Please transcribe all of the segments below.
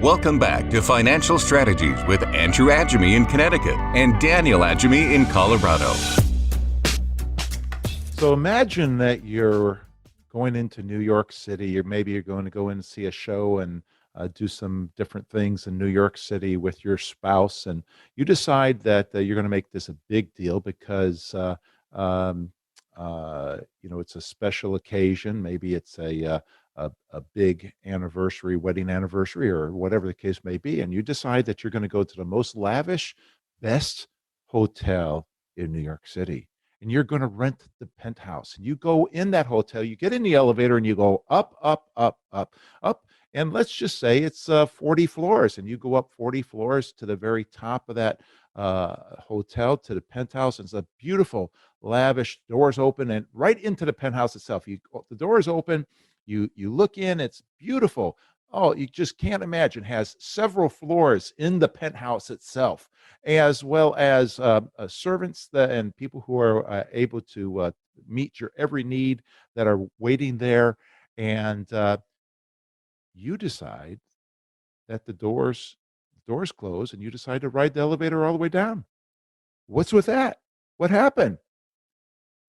Welcome back to Financial Strategies with Andrew Agemy in Connecticut and Daniel Agemy in Colorado. So imagine that you're going into New York City, or maybe you're going to go in and see a show and do some different things in New York City with your spouse, and you decide that you're going to make this a big deal because um, it's a special occasion. Maybe it's a big anniversary, wedding anniversary, or whatever the case may be, and you decide that you're going to go to the most lavish, best hotel in New York City, and you're going to rent the penthouse. And you go in that hotel, you get in the elevator, and you go up, up, up, up, up. And let's just say it's 40 floors, and you go up 40 floors to the very top of that hotel, to the penthouse. And it's a beautiful, lavish, doors open, and right into the penthouse itself. The doors open, you look in, it's beautiful. Oh, you just can't imagine. It has several floors in the penthouse itself, as well as servants and people who are able to meet your every need that are waiting there. And you decide that the doors close, and you decide to ride the elevator all the way down. What's with that? What happened?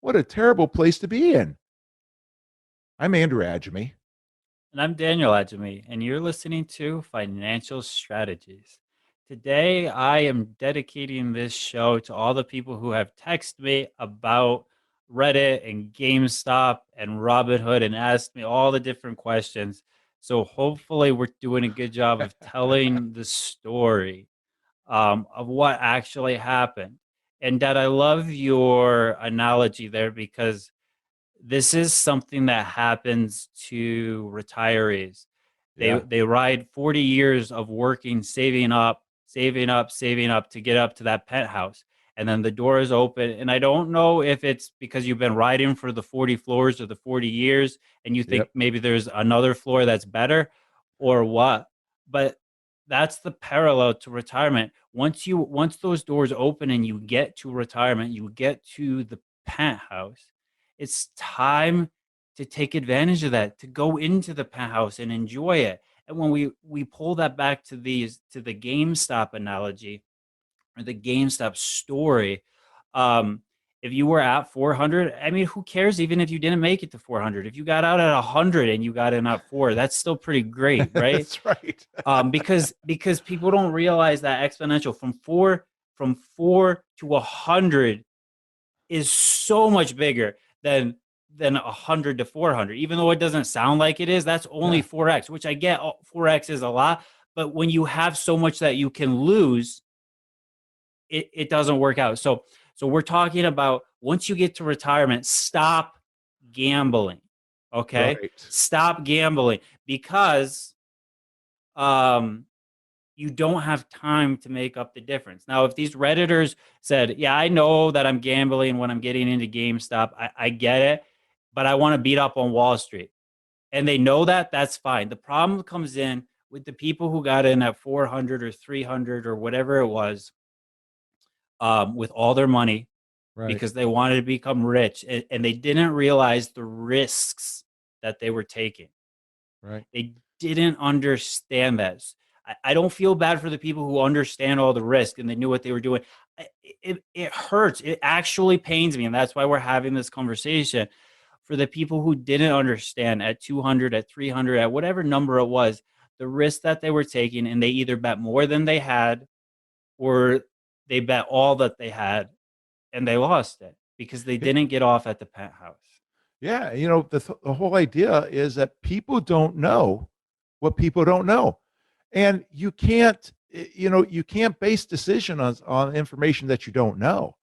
What a terrible place to be in. I'm Andrew Agemy. And I'm Daniel Agemy, and you're listening to Financial Strategies. Today, I am dedicating this show to all the people who have texted me about Reddit and GameStop and Robinhood and asked me all the different questions. So hopefully we're doing a good job of telling the story of what actually happened. And Dad, I love your analogy there because this is something that happens to retirees. Yeah. They ride 40 years of working, saving up, saving up, saving up to get up to that penthouse. And then the door is open. And I don't know if it's because you've been riding for the 40 floors or the 40 years and you think Yep. maybe there's another floor that's better or what. But that's the parallel to retirement. Once those doors open and you get to retirement, you get to the penthouse, it's time to take advantage of that, to go into the penthouse and enjoy it. And when we pull that back to the GameStop analogy or the GameStop story, if you were at 400, I mean, who cares even if you didn't make it to 400? If you got out at 100 and you got in at 4, that's still pretty great, right? That's right. Because people don't realize that exponential from 4 to 100 is so much bigger than 100 to 400. Even though it doesn't sound like it is, that's only Yeah. 4x, which I get. 4x is a lot, but when you have so much that you can lose, it doesn't work out. So we're talking about, once you get to retirement, stop gambling. Okay, Right. stop gambling, because you don't have time to make up the difference. Now, if these Redditors said, yeah, I know that I'm gambling when I'm getting into GameStop, I get it, but I want to beat up on Wall Street, and they know that, that's fine. The problem comes in with the people who got in at 400 or 300 or whatever it was, with all their money, Right. because they wanted to become rich, and they didn't realize the risks that they were taking. Right. They didn't understand that. I don't feel bad for the people who understand all the risk and they knew what they were doing. It hurts. It actually pains me. And that's why we're having this conversation. For the people who didn't understand at 200, at 300, at whatever number it was, the risk that they were taking, and they either bet more than they had or they bet all that they had and they lost it because they didn't get off at the penthouse. Yeah, the whole idea is that people don't know what people don't know, and you can't base decision on information that you don't know,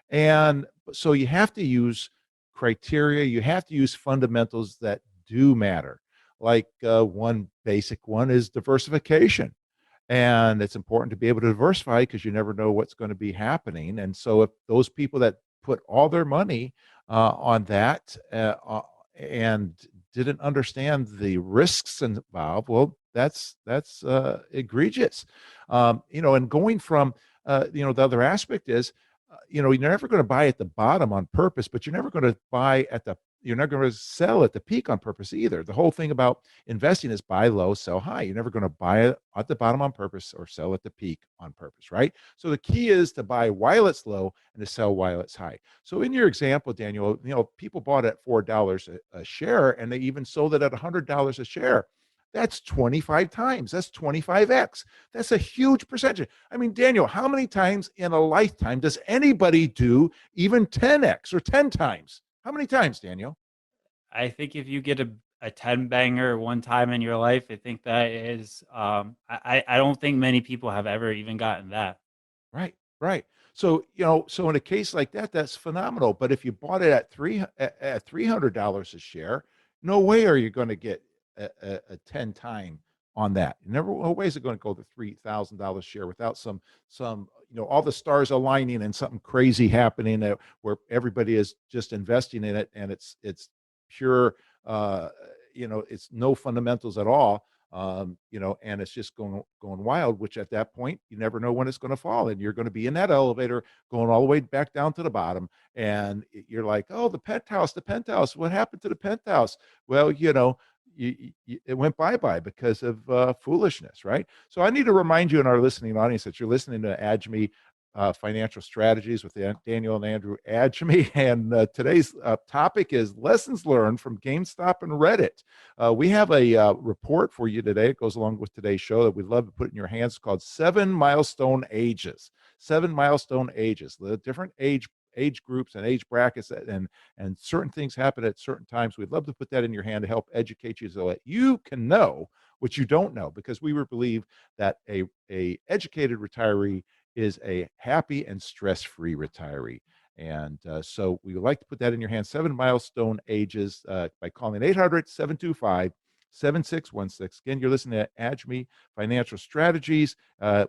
and so you have to use criteria. You have to use fundamentals that do matter. Like one basic one is diversification, and it's important to be able to diversify because you never know what's going to be happening. And so if those people that put all their money on that and didn't understand the risks involved, well, that's egregious. And going from the other aspect is, you're never going to buy at the bottom on purpose, but you're never going to buy at the you're not going to sell at the peak on purpose either. The whole thing about investing is buy low, sell high. You're never going to buy it at the bottom on purpose or sell at the peak on purpose, right? So the key is to buy while it's low and to sell while it's high. So in your example, Daniel, people bought at $4 a share, and they even sold it at $100 a share. That's 25 times. That's 25x. That's a huge percentage. I mean, Daniel, how many times in a lifetime does anybody do even 10x or 10 times? How many times, Daniel? I think if you get a 10 banger one time in your life, I think that is, I don't think many people have ever even gotten that. Right, right. So, so in a case like that, that's phenomenal. But if you bought it at $300 a share, no way are you going to get a 10 time on that. Never, no way is it going to go to $3,000 share without some, all the stars aligning and something crazy happening where everybody is just investing in it, and it's pure, it's no fundamentals at all. And it's just going wild, which at that point you never know when it's going to fall, and you're going to be in that elevator going all the way back down to the bottom, and you're like, oh, the penthouse, what happened to the penthouse? Well, it went bye-bye because of foolishness, right? So I need to remind you in our listening audience that you're listening to Agemy Financial Strategies with Daniel and Andrew Agemy. And today's topic is lessons learned from GameStop and Reddit. We have a report for you today. It goes along with today's show that we'd love to put in your hands, called 7 Milestone Ages. 7 Milestone Ages, the different age groups and age brackets, and certain things happen at certain times. We'd love to put that in your hand to help educate you so that you can know what you don't know, because we believe that a educated retiree is a happy and stress-free retiree. And so we would like to put that in your hands. 7 Milestone Ages, by calling 800-725-7616. Again, you're listening to Agemy Financial Strategies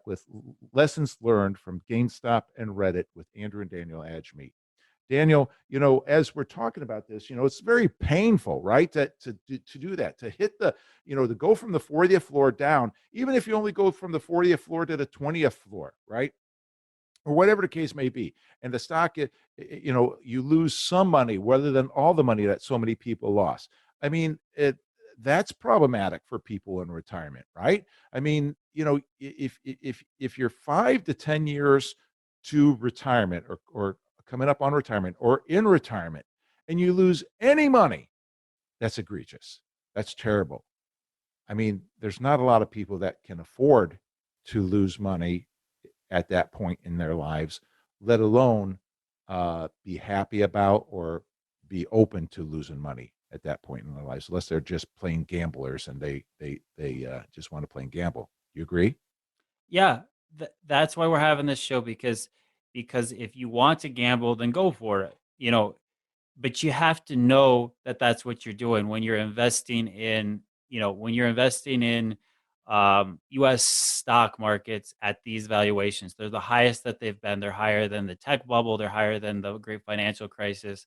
with lessons learned from GameStop and Reddit with Andrew and Daniel Agemy. Daniel, as we're talking about this, it's very painful, right? To do that, to hit to go from the 40th floor down, even if you only go from the 40th floor to the 20th floor, right? Or whatever the case may be. And the stock, you lose some money rather than all the money that so many people lost. I mean, that's problematic for people in retirement, right? I mean, if you're 5 to 10 years to retirement, or coming up on retirement, or in retirement, and you lose any money, that's egregious. That's terrible. I mean, there's not a lot of people that can afford to lose money at that point in their lives, let alone be happy about or be open to losing money at that point in their lives, unless they're just plain gamblers and they just want to play and gamble. You agree? Yeah, that's why we're having this show, because if you want to gamble, then go for it. But you have to know that that's what you're doing when you're investing in, U.S. stock markets at these valuations. They're the highest that they've been. They're higher than the tech bubble. They're higher than the great financial crisis.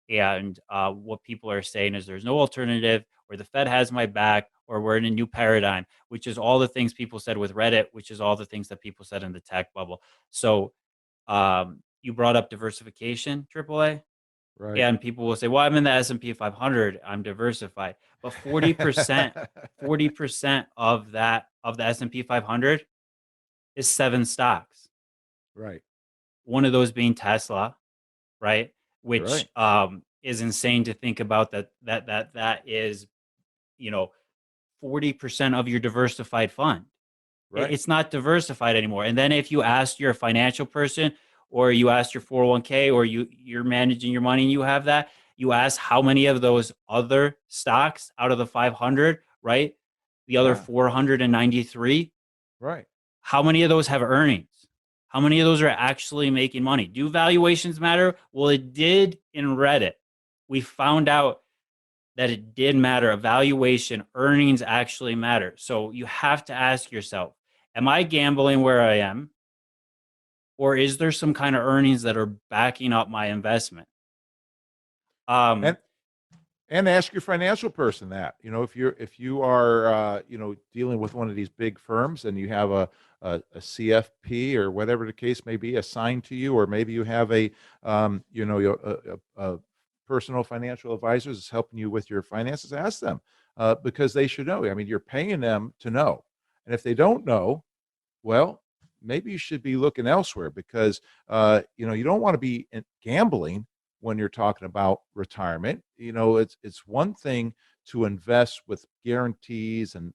And what people are saying is there's no alternative, or the Fed has my back, or we're in a new paradigm, which is all the things people said with Reddit, which is all the things that people said in the tech bubble. So you brought up diversification, AAA. Right. And people will say, well, I'm in the S&P 500, I'm diversified. But 40%, 40% of the S&P 500 is 7 stocks. Right. One of those being Tesla, right? Which Right. is insane to think about, that is, 40% of your diversified fund. Right. It's not diversified anymore. And then if you ask your financial person, or you ask your 401k, or you're managing your money and you have that, you ask how many of those other stocks out of the 500, right? The other Yeah. 493, Right. how many of those have earnings? How many of those are actually making money? Do valuations matter? Well, it did in Reddit. We found out that it did matter. Evaluation, earnings actually matter. So you have to ask yourself, am I gambling where I am? Or is there some kind of earnings that are backing up my investment? And and ask your financial person that, if you are dealing with one of these big firms, and you have a CFP or whatever the case may be assigned to you, or maybe you have a personal financial advisor is helping you with your finances, ask them because they should know. I mean, you're paying them to know. And if they don't know, well, maybe you should be looking elsewhere because you don't want to be gambling when you're talking about retirement. It's one thing to invest with guarantees and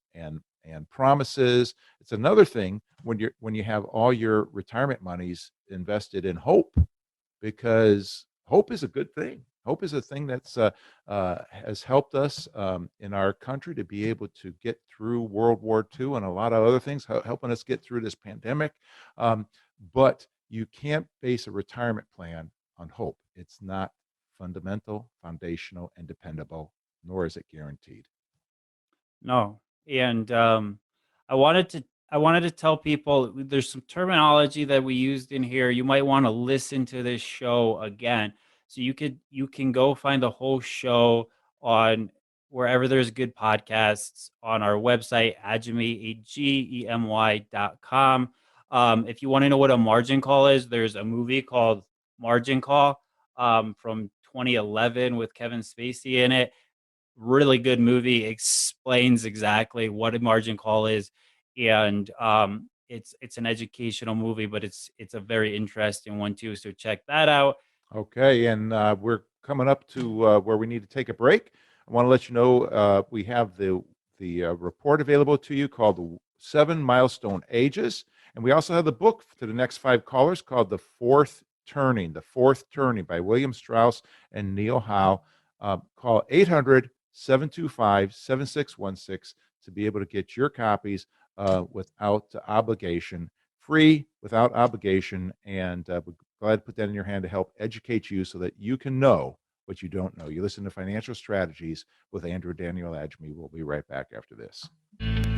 promises. It's another thing when you have all your retirement monies invested in hope, because hope is a good thing. Hope is a thing that's has helped us in our country to be able to get through World War II and a lot of other things, helping us get through this pandemic. But you can't base a retirement plan on hope. It's not fundamental, foundational, and dependable, nor is it guaranteed. No. And I wanted to tell people there's some terminology that we used in here. You might want to listen to this show again. So you can go find the whole show on wherever there's good podcasts, on our website, Agemy, Agemy.com. If you want to know what a margin call is, there's a movie called Margin Call from 2011 with Kevin Spacey in it. Really good movie, explains exactly what a margin call is, and it's an educational movie, but it's a very interesting one too. So check that out. Okay, and we're coming up to where we need to take a break. I want to let you know we have the report available to you called the 7 Milestone Ages, and we also have the book to the next 5 callers called The Fourth Turning by William Strauss and Neil Howe. Call 800-725-7616 to be able to get your copies without obligation, free, without obligation, and we're glad to put that in your hand to help educate you so that you can know what you don't know. You listen to Financial Strategies with Andrew Daniel Agemy. We'll be right back after this.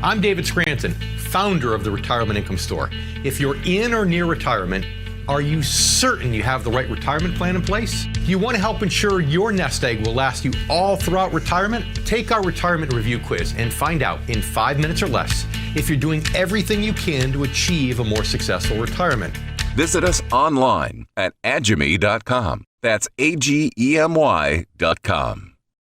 I'm David Scranton, founder of the Retirement Income Store. If you're in or near retirement, are you certain you have the right retirement plan in place? Do you want to help ensure your nest egg will last you all throughout retirement? Take our retirement review quiz and find out in 5 minutes or less if you're doing everything you can to achieve a more successful retirement. Visit us online at agemy.com. That's agemy.com.